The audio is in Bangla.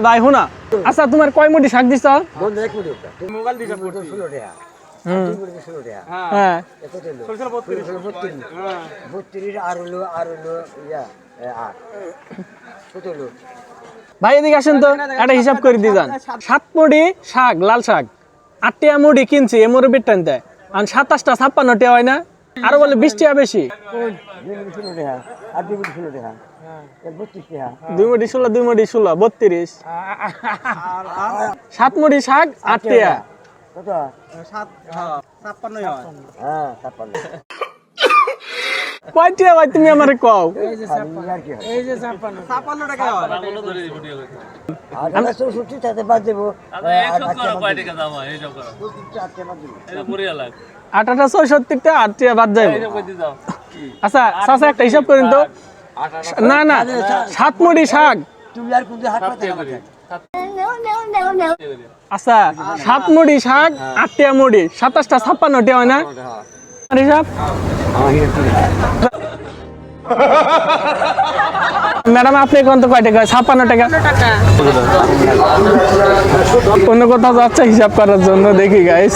ভাই শোনা, আচ্ছা তোমার কয় মুঠি শাক দিছ? ভাই এদিকে আসেন তো, একটা হিসাব করে দিয়ে যান। 7 মুঠি শাক, লাল শাক 8 টাকা মুঠি কিনছি, এ মুরব্বির টানতে আর 27টা 56 টাকা হয় না? আরো বলে 20 টাকা বেশি। 2 মুঠি 16, 2 মুঠি 16, 32। 7 মুঠি শাক 8 টাকা। কয় টাকা ভাই তুমি আমারে কও? আটাটা 64টা 8 টাকা বাদ যাবে। আচ্ছা চাচা একটা হিসাব করেন তো। না না 7 মুঠি শাক, আচ্ছা 7 মুঠি শাক 8 টাকা মুঠি, 27টা 56 টাকা হয় না? হিসাব ম্যাডাম আপনি কোন তো কয় টাকা? 56 টাকা। অন্য কোথাও যাচ্ছে হিসাব করার জন্য, দেখি গাইস।